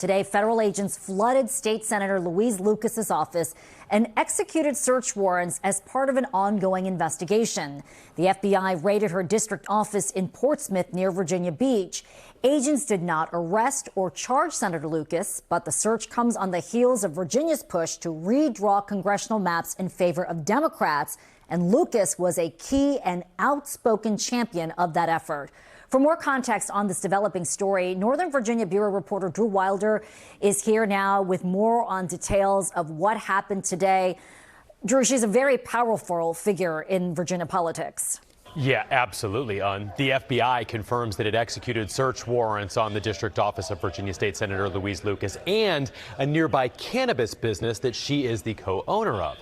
Today, federal agents flooded State Senator Louise Lucas's office and executed search warrants as part of an ongoing investigation. The FBI raided her district office in Portsmouth near Virginia Beach. Agents did not arrest or charge Senator Lucas, but the search comes on the heels of Virginia's push to redraw congressional maps in favor of Democrats, and Lucas was a key and outspoken champion of that effort. For more context on this developing story, Northern Virginia Bureau reporter Drew Wilder is here now with more on details of what happened today. Drew, she's a very powerful figure in Virginia politics. Yeah, absolutely. The FBI confirms that it executed search warrants on the district office of Virginia State Senator Louise Lucas and a nearby cannabis business that she is the co-owner of.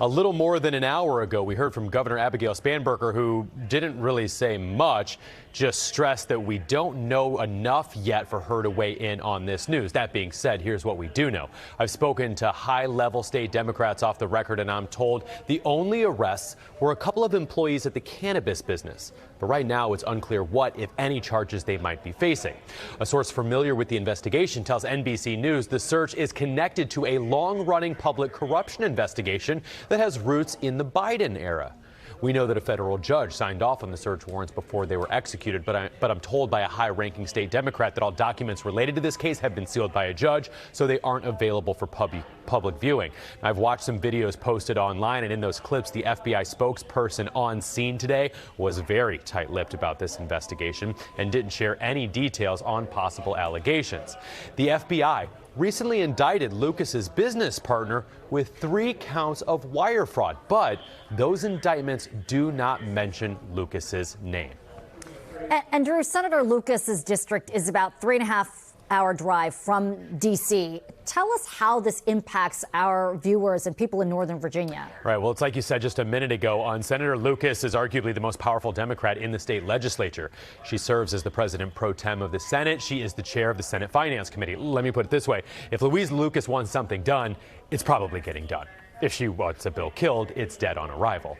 A little more than an hour ago, we heard from Governor Abigail Spanberger, who didn't really say much, just stressed that we don't know enough yet for her to weigh in on this news. That being said, here's what we do know. I've spoken to high-level state Democrats off the record, and I'm told the only arrests were a couple of employees at the cannabis business. But right now, it's unclear what, if any, charges they might be facing. A source familiar with the investigation tells NBC News the search is connected to a long-running public corruption investigation that has roots in the Biden era. We know that a federal judge signed off on the search warrants before they were executed, but I'm told by a high-ranking state Democrat that all documents related to this case have been sealed by a judge, so they aren't available for public viewing. I've watched some videos posted online, and in those clips, the FBI spokesperson on scene today was very tight-lipped about this investigation and didn't share any details on possible allegations. The FBI recently indicted Lucas's business partner with 3 counts of wire fraud, but those indictments do not mention Lucas's name. And Drew, Senator Lucas's district is about 3.5-hour drive from D.C. Tell us how this impacts our viewers and people in Northern Virginia. Right. Well, it's like you said just a minute ago. Senator Lucas is arguably the most powerful Democrat in the state legislature. She serves as the president pro tem of the Senate. She is the chair of the Senate Finance Committee. Let me put it this way. If Louise Lucas wants something done, it's probably getting done. If she wants a bill killed, it's dead on arrival.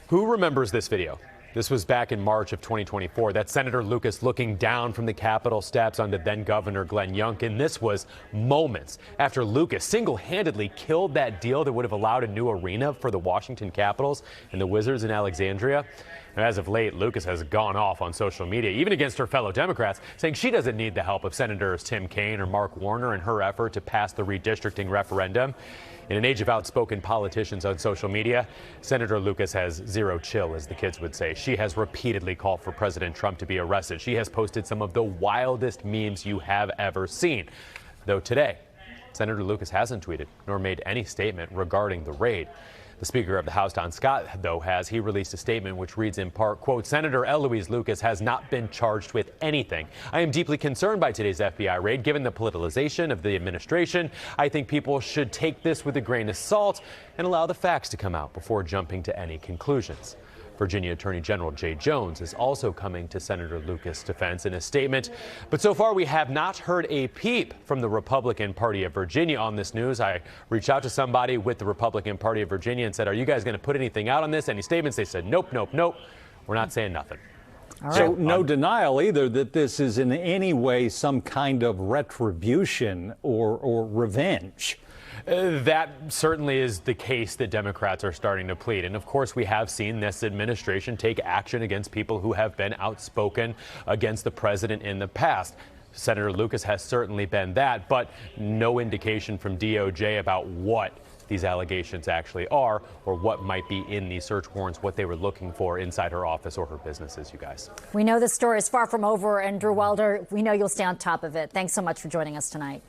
Who remembers this video? This was back in March of 2024. That's Senator Lucas looking down from the Capitol steps onto then-Governor Glenn Youngkin. This was moments after Lucas single-handedly killed that deal that would have allowed a new arena for the Washington Capitals and the Wizards in Alexandria. And as of late, Lucas has gone off on social media, even against her fellow Democrats, saying she doesn't need the help of Senators Tim Kaine or Mark Warner in her effort to pass the redistricting referendum. In an age of outspoken politicians on social media, Senator Lucas has zero chill, as the kids would say. She has repeatedly called for President Trump to be arrested. She has posted some of the wildest memes you have ever seen. Though today, Senator Lucas hasn't tweeted nor made any statement regarding the raid. The Speaker of the House, Don Scott, though, he released a statement which reads in part, quote, Senator Louise Lucas has not been charged with anything. I am deeply concerned by today's FBI raid. Given the politicalization of the administration, I think people should take this with a grain of salt and allow the facts to come out before jumping to any conclusions. Virginia Attorney General Jay Jones is also coming to Senator Lucas' defense in a statement. But so far, we have not heard a peep from the Republican Party of Virginia on this news. I reached out to somebody with the Republican Party of Virginia and said, are you guys going to put anything out on this? Any statements? They said, nope, nope, nope. We're not saying nothing. All right. So no denial either that this is in any way some kind of retribution or revenge. That certainly is the case that Democrats are starting to plead. And of course, we have seen this administration take action against people who have been outspoken against the president in the past. Senator Lucas has certainly been that, but no indication from DOJ about what these allegations actually are or what might be in these search warrants, what they were looking for inside her office or her businesses, you guys. We know this story is far from over, and Drew Wilder, we know you'll stay on top of it. Thanks so much for joining us tonight.